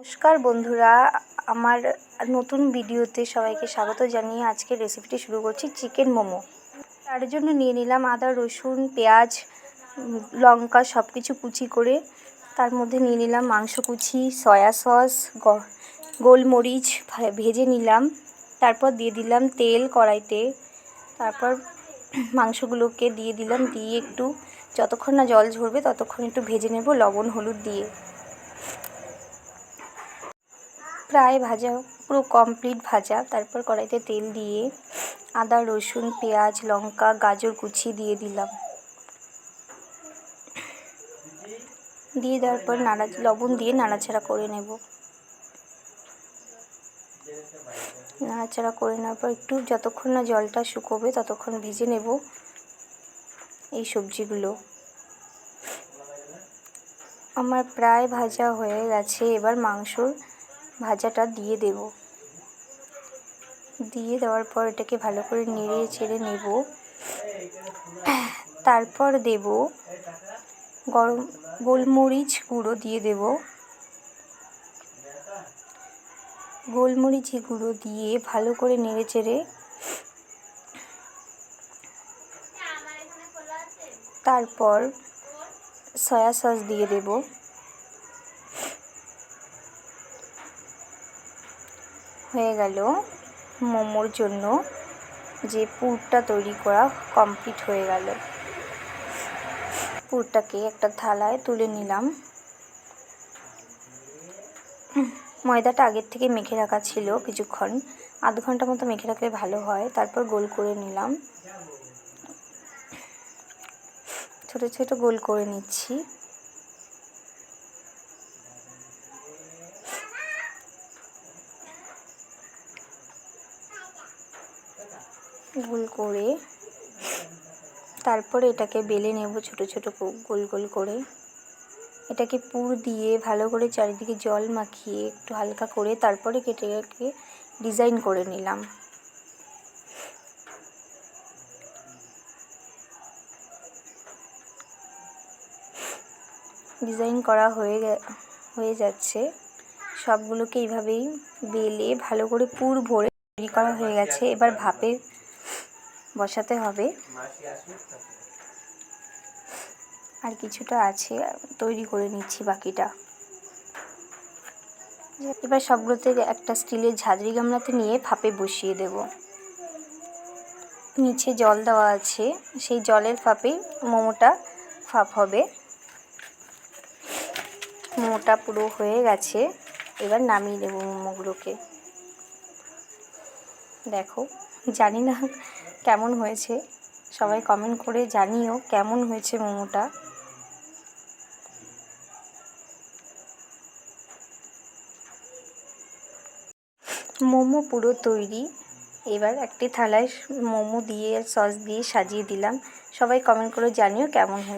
নমস্কার বন্ধুরা, আমার নতুন ভিডিওতে সবাইকে স্বাগত জানিয়ে আজকের রেসিপিটি শুরু করছি চিকেন মোমো। তার জন্য নিয়ে নিলাম আদা, রসুন, পেঁয়াজ, লঙ্কা সব কিছু কুচি করে। তার মধ্যে নিয়ে নিলাম মাংস কুচি, সয়া সস, গোলমরিচ ভেজে নিলাম। তারপর দিয়ে দিলাম তেল কড়াইতে। তারপর মাংসগুলোকে দিয়ে দিলাম, দিয়ে একটু যতক্ষণ না জল ঝরবে ততক্ষণ একটু ভেজে নেব লবণ হলুদ দিয়ে। প্রায় ভাজা পুরো কমপ্লিট ভাজা। তারপর কড়াইতে তেল দিয়ে আদা, রসুন, পেঁয়াজ, লঙ্কা, গাজর কুচি দিয়ে দিলাম। দিয়ে দেওয়ার পর লবণ দিয়ে নাড়াচাড়া করে নেব। নাড়াচাড়া করে নেওয়ার পর একটু যতক্ষণ না জলটা শুকোবে ততক্ষণ ভেজে নেব এই সবজিগুলো। আমার প্রায় ভাজা হয়ে গেছে। এবার মাংসর ভাজাটা দিয়ে দেব। দিয়ে দেওয়ার পর এটাকে ভালো করে নেড়ে চেড়ে নেব। তারপর দেব গোলমরিচ গুঁড়ো দিয়ে দেব। গোলমরিচ গুঁড়ো দিয়ে ভালো করে নেড়ে চেড়ে তারপর সয়া সস দিয়ে দেব। হয়ে গেল মোমোর জন্য যে পুরটা তৈরি করা কমপ্লিট হয়ে গেল। পুরটাকে একটা থালায় তুলে নিলাম। ময়দাটা আগের থেকে মেখে রাখা ছিল কিছুক্ষণ, আধ ঘন্টা মতো মেখে রাখলে ভালো হয়। তারপর গোল করে নিলাম, ছোট ছোট গোল করে নিচ্ছি। গোল করে তারপরে এটাকে বেলে নেব ছোট ছোট গোল গোল করে। এটাকে পুর দিয়ে ভালো করে চারিদিকে জল মাখিয়ে একটু হালকা করে তারপরে কেটে ডিজাইন করে নিলাম। ডিজাইন করা হয়ে যাচ্ছে। সবগুলোকে এইভাবেই বেলে ভালো করে পুর ভরে তৈরি করা হয়ে গেছে। এবার ভাপে বসাতে হবে। আর কিছুটা আছে, তৈরি করে নিচ্ছি বাকিটা। এবার সবগুলোতে একটা স্টিলের ঝাঁঝরি গামলাতে নিয়ে ভাপে বসিয়ে দেব। নিচে জল দেওয়া আছে, সেই জলের ভাপেই মোমোটা ভাপ হবে। মোমোটা পুরো হয়ে গেছে। এবার নামিয়ে নেব মোমোগুলোকে। দেখো, জানি না কেমন হয়েছে, সবাই কমেন্ট করে জানিও কেমন হয়েছে মোমোটা। মোমো পুরো তৈরি। এবার একটি থালায় মোমো দিয়ে সস দিয়ে সাজিয়ে দিলাম। সবাই কমেন্ট করে জানিও কেমন হয়েছে।